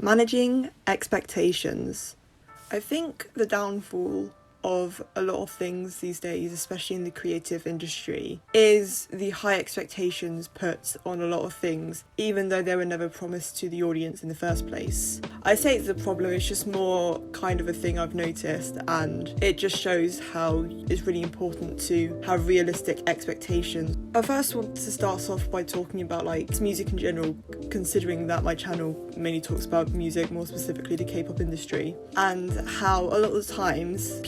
Managing expectations. I think the downfall of a lot of things these days, especially in the creative industry, is the high expectations put on a lot of things, even though they were never promised to the audience in the first place. I say it's a problem, it's just more kind of a thing I've noticed, and it just shows how it's really important to have realistic expectations. I first want to start off by talking about music in general, considering that my channel mainly talks about music, more specifically the K-pop industry, and how a lot of the times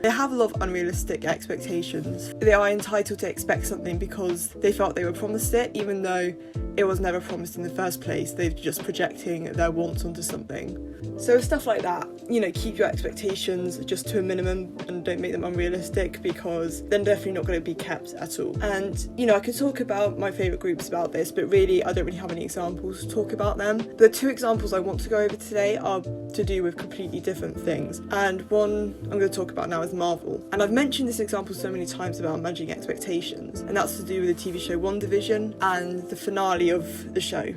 they have a lot of unrealistic expectations. They are entitled to expect something because they felt they were promised it, even though it was never promised in the first place. They're just projecting their wants onto something. So stuff like that, keep your expectations just to a minimum and don't make them unrealistic, because they're definitely not going to be kept at all. And I could talk about my favourite groups about this, but really I don't really have any examples to talk about them. The two examples I want to go over today are to do with completely different things, and one I'm going to talk about now is Marvel. And I've mentioned this example so many times about managing expectations, and that's to do with the TV show WandaVision and the finale of the show.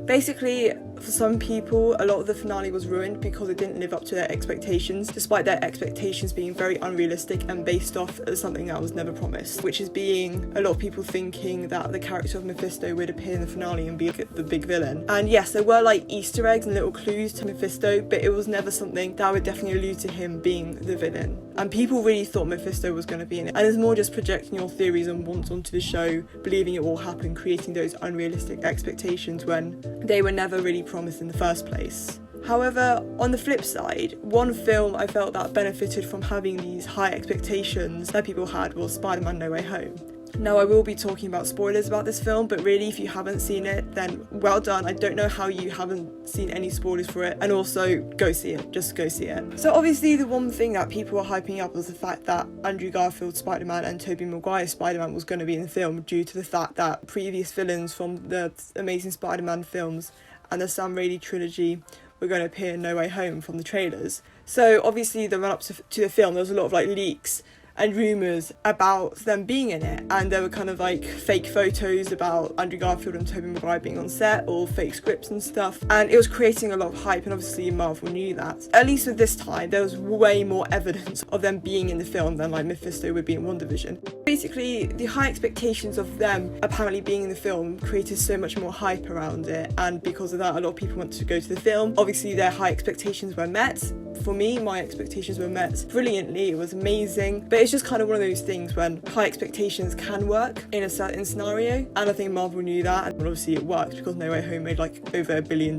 Basically, for some people, a lot of the finale was ruined because it didn't live up to their expectations, despite their expectations being very unrealistic and based off of something that was never promised, which is being a lot of people thinking that the character of Mephisto would appear in the finale and be the big villain. And yes, there were Easter eggs and little clues to Mephisto, but it was never something that would definitely allude to him being the villain. And people really thought Mephisto was going to be in it. And it's more just projecting your theories and wants onto the show, believing it will happen, creating those unrealistic expectations when they were never really promised in the first place. However, on the flip side, one film I felt that benefited from having these high expectations that people had was SpiderMan No Way Home. Now, I will be talking about spoilers about this film, but really if you haven't seen it, then well done. I don't know how you haven't seen any spoilers for it, and also go see it, just go see it. So obviously the one thing that people were hyping up was the fact that Andrew Garfield's Spider-Man and Tobey Maguire's Spider-Man was going to be in the film, due to the fact that previous villains from the Amazing Spider-Man films and the Sam Raimi trilogy were going to appear in No Way Home from the trailers. So obviously the run-up to the film, there was a lot of leaks and rumours about them being in it, and there were kind of fake photos about Andrew Garfield and Tobey Maguire being on set, or fake scripts and stuff, and it was creating a lot of hype, and obviously Marvel knew that. At least with this time, there was way more evidence of them being in the film than Mephisto would be in WandaVision. Basically, the high expectations of them apparently being in the film created so much more hype around it, and because of that, a lot of people wanted to go to the film. Obviously, their high expectations were met. For me, my expectations were met brilliantly. It was amazing, but it's just kind of one of those things when high expectations can work in a certain scenario, and I think Marvel knew that, and obviously it worked because No Way Home made over $1 billion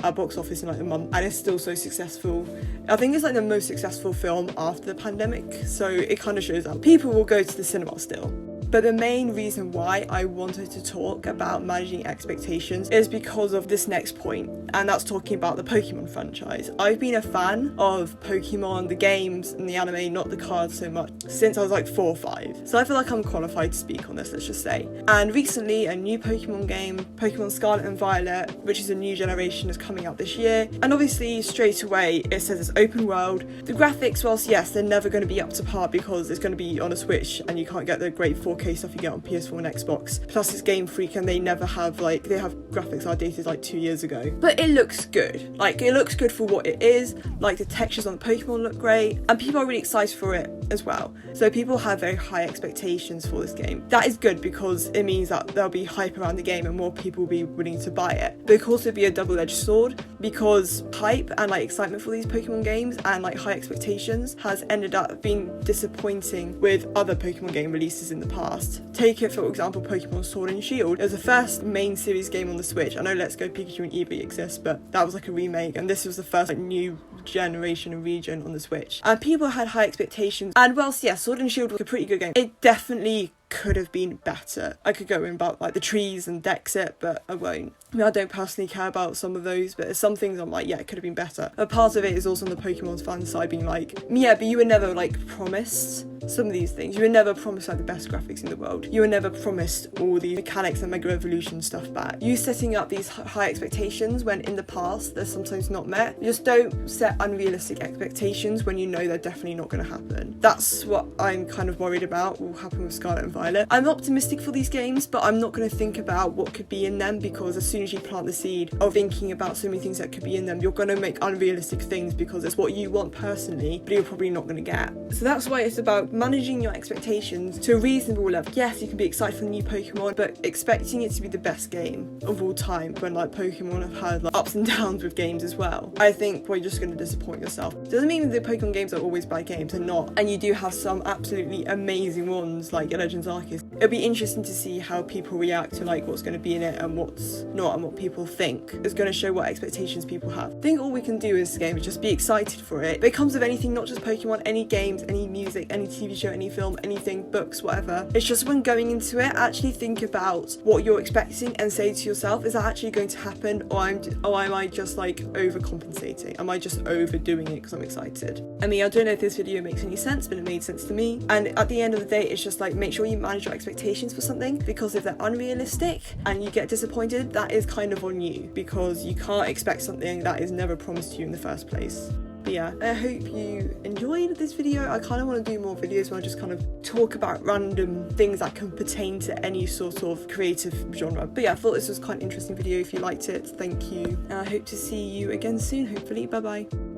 at box office in a month, and it's still so successful. I think it's the most successful film after the pandemic, so it kind of shows that people will go to the cinema still. But the main reason why I wanted to talk about managing expectations is because of this next point, and that's talking about the Pokemon franchise. I've been a fan of Pokemon, the games and the anime, not the cards so much, since I was 4 or 5. So I feel like I'm qualified to speak on this, let's just say. And recently, a new Pokemon game, Pokemon Scarlet and Violet, which is a new generation, is coming out this year. And obviously, straight away, it says it's open world. The graphics, whilst yes, they're never going to be up to par because it's going to be on a Switch and you can't get the great 4K stuff you get on PS4 and Xbox. Plus it's Game Freak and they never have they have graphics outdated 2 years ago. But it looks good. It looks good for what it is. The textures on the Pokemon look great, and people are really excited for it as well. So people have very high expectations for this game. That is good because it means that there'll be hype around the game and more people will be willing to buy it. But it could also be a double-edged sword, because hype and excitement for these Pokemon games and high expectations has ended up being disappointing with other Pokemon game releases in the past. Take it for example, Pokemon Sword and Shield. It was the first main series game on the Switch. I know Let's Go Pikachu and Eevee exist, but that was a remake, and this was the first new generation and region on the Switch. And people had high expectations, and whilst yes, Sword and Shield was a pretty good game, it definitely could have been better. I could go in about the trees and Dexit, but I won't. I don't personally care about some of those, but there's some things I'm yeah, it could have been better. A part of it is also on the Pokemon's fan side being yeah, but you were never promised some of these things. You were never promised the best graphics in the world. You were never promised all the mechanics and Mega Evolution stuff back. You setting up these high expectations when in the past they're sometimes not met. Just don't set unrealistic expectations when you know they're definitely not going to happen. That's what I'm kind of worried about will happen with Scarlet and Violet. I'm optimistic for these games, but I'm not going to think about what could be in them, because as soon as you plant the seed of thinking about so many things that could be in them, you're going to make unrealistic things because it's what you want personally, but you're probably not going to get. So that's why it's about managing your expectations to a reasonable level. Yes, you can be excited for the new Pokemon, but expecting it to be the best game of all time when like Pokemon have had like ups and downs with games as well. I think we're just going to disappoint yourself. Doesn't mean that the Pokemon games are always bad games, they're not. And you do have some absolutely amazing ones like Legends Arceus. It'll be interesting to see how people react to like what's going to be in it and what's not, and what people think. It's going to show what expectations people have. I think all we can do in this game is just be excited for it. But it comes with anything, not just Pokemon, any games, any music, any TV show, any film, anything, books, whatever. It's just when going into it, actually think about what you're expecting and say to yourself, is that actually going to happen, or am I just like overcompensating? Am I just overdoing it because I'm excited? I mean, I don't know if this video makes any sense, but it made sense to me. And at the end of the day, it's just like, make sure you manage your expectations for something, because if they're unrealistic and you get disappointed, that is kind of on you, because you can't expect something that is never promised to you in the first place. But yeah, I hope you enjoyed this video. I kind of want to do more videos where I just kind of talk about random things that can pertain to any sort of creative genre. But yeah, I thought this was quite an interesting video. If you liked it, thank you. And I hope to see you again soon, hopefully. Bye bye.